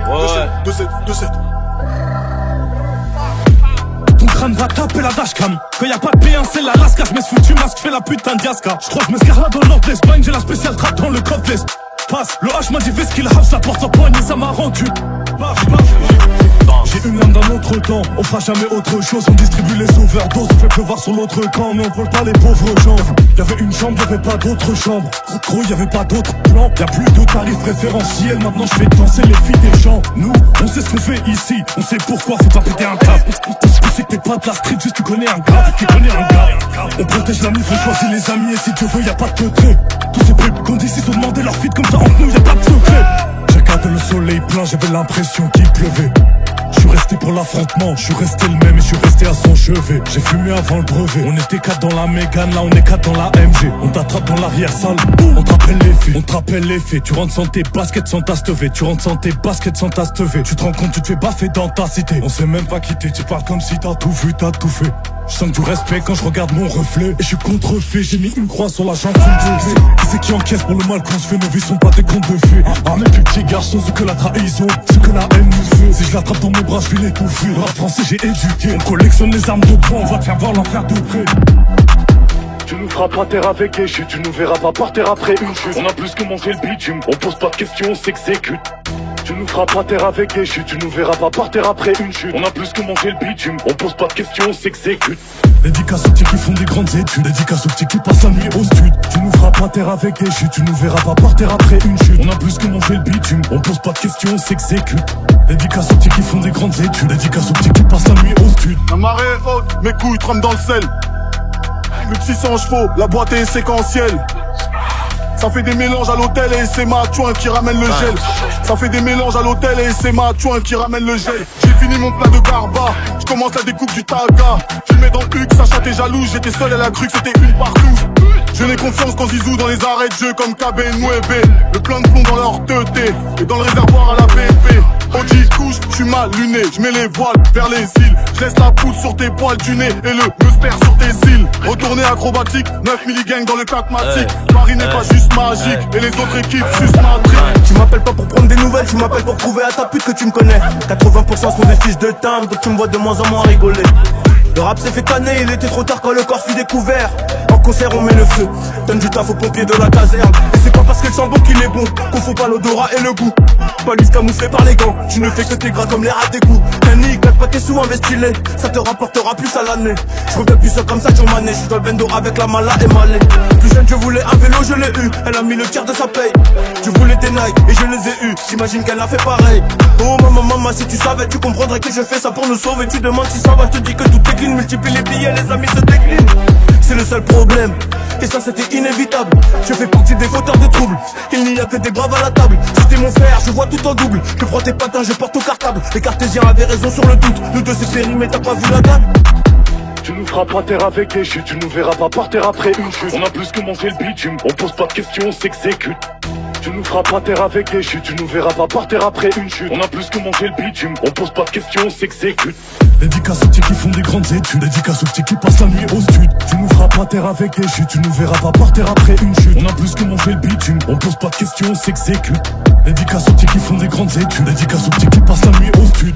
2-7. Ton crâne va taper la dashcam. Quand y'a pas de P1 c'est la lasca. J'mets ce foutu masque, j'fais la putain d'Yaska. J'crois j'me scarre là dans le nord de l'Espagne. J'ai la spéciale trappe dans le coffre. Passe, le H m'a dit fais ce qu'il a, sa porte sa poigne et ça m'a rendu. J'ai une lame d'un autre temps, on fera jamais autre chose. On distribue les overdoses, on fait pleuvoir sur l'autre camp. Mais on vole pas les pauvres gens. Y'avait une chambre, y'avait pas d'autre chambre. Gros, y'avait pas d'autre plan. Y'a plus de tarifs préférentiels, maintenant je fais danser les filles des gens. Nous, on sait ce qu'on fait ici, on sait pourquoi, faut pas péter un câble. On sait que t'es pas de la street, juste tu connais un gars, tu connais un gars. On protège la mif, on choisit les amis, et si Dieu veut, y'a pas de secret. Tous ces putes qu'on dit ici sont demandés leur feed, comme ça entre nous, y'a pas de secret. J'ai regardé le soleil plein, j'avais l'impression qu'il pleuvait. Je suis resté pour l'affrontement, je suis resté le même et je suis resté à son chevet. J'ai fumé avant le brevet. On était 4 dans la Mégane, là on est 4 dans la MG. On t'attrape dans l'arrière-salle, on te rappelle les faits. On te rappelle les faits, tu rentres sans tes baskets sans ta stevée. Tu rentres sans tes baskets sans ta stevée. Tu te rends compte, tu te fais baffer dans ta cité. On s'est même pas quitté, tu parles comme si t'as tout vu, t'as tout fait. Je sens du respect quand je regarde mon reflet. Et je suis contrefait, j'ai mis une croix sur la jambe qui c'est qui encaisse pour le mal qu'on se fait. Nos vies sont pas des contes de fées. Ah mes petits garçons, ce que la trahison, ce que la haine nous fait. Si je l'attrape dans mes bras, je vais l'étouffer. Le rap français j'ai éduqué. On collectionne les armes de poing, on va te faire voir l'enfer de près. Tu nous feras pas terre avec des chutes, tu nous verras pas par terre après une chute. On a plus que manger le bitume, on pose pas de questions, on s'exécute. Tu nous feras pas terre avec des chutes, tu nous verras pas par terre après une chute. On a plus que manger le bitume, on pose pas de questions, on s'exécute. Dédicace aux petits qui font des grandes études, dédicace aux petits qui passent la nuit au stud. Tu nous feras pas terre avec des chutes, tu nous verras pas par terre après une chute. On a plus que manger le bitume, on pose pas de questions, on s'exécute. Dédicace aux petits qui font des grandes études, dédicace aux petits qui passent la nuit au stud. La marée est haute, mes couilles trempent dans le sel. Plus de 600 chevaux, la boîte est séquentielle. Ça fait des mélanges à l'hôtel et c'est ma chouin qui ramène le gel. Ça fait des mélanges à l'hôtel et c'est ma chouin qui ramène le gel. J'ai fini mon plat de garba, je commence la découpe du taga. Je le mets dans le huc, Sacha t'es jaloux, j'étais seul, elle a cru que c'était une partout. Je n'ai confiance qu'en Zizou dans les arrêts de jeu comme KB et Nueve. Le plein de plomb dans leur teuté et dans le réservoir à la BP. OG couche, je suis mal luné, je mets les voiles vers les îles. Je laisse la poudre sur tes poils du nez et le musper sur tes cils. Retourner acrobatique, 9 milligangs dans le 4matic. Paris n'est pas juste magique et les autres équipes juste matriques. Tu m'appelles pas pour prendre des nouvelles, tu m'appelles pour prouver à ta pute que tu me connais. 80% sont des fils de timbre, donc tu me vois de moins en moins rigoler. Le rap s'est fait canner, il était trop tard quand le corps fut découvert. En concert on met le feu, donne du taf aux pompiers de la caserne. Et c'est pas parce qu'il sent bon qu'il est bon, qu'on faut pas l'odorat et le goût. Police camouflée par les gants, tu ne fais que tes gras comme les rats des coups. T'as nique, pas tes sous, investis-les, ça te rapportera plus à l'année. Je reviens plus seul comme ça, John Mané, je suis dans le bendo avec la mala et Malé. Plus jeune je voulais un vélo, je l'ai eu, elle a mis le tiers de sa paye. Je voulais des Nike et je les ai eu, j'imagine qu'elle a fait pareil. Oh maman, si tu savais, tu comprendrais que je fais ça pour nous sauver. Tu demandes si ça va, je te dis que tout est clean, multiplie les billets, les amis se déclinent. C'est le seul problème, et ça c'était inévitable. Je fais partie des fauteurs de troubles, il n'y a que des braves à la table. Si t'es mon frère, je vois tout en double. Je prends tes patins, je porte au cartable. Les cartésiens avaient raison sur le doute, nous deux c'est périmé, t'as pas vu la date. Tu nous feras pas terre avec des chutes, tu nous verras pas par terre après une chute. On a plus que manger le bitume, on pose pas de questions, on s'exécute. Tu nous feras pas terre avec des chutes, tu nous verras pas par terre après une chute. On a plus que manger le bitume, on pose pas de questions, on s'exécute. Dédicace aux petits qui font des grandes études, dédicace aux petits qui passent la nuit au stud. Tu nous feras pas terre avec des chutes, tu nous verras pas par terre après une chute. On a plus que manger le bitume, on pose pas de questions, on s'exécute. Dédicace aux petits qui font des grandes études, dédicace aux petits qui passent la nuit au stud.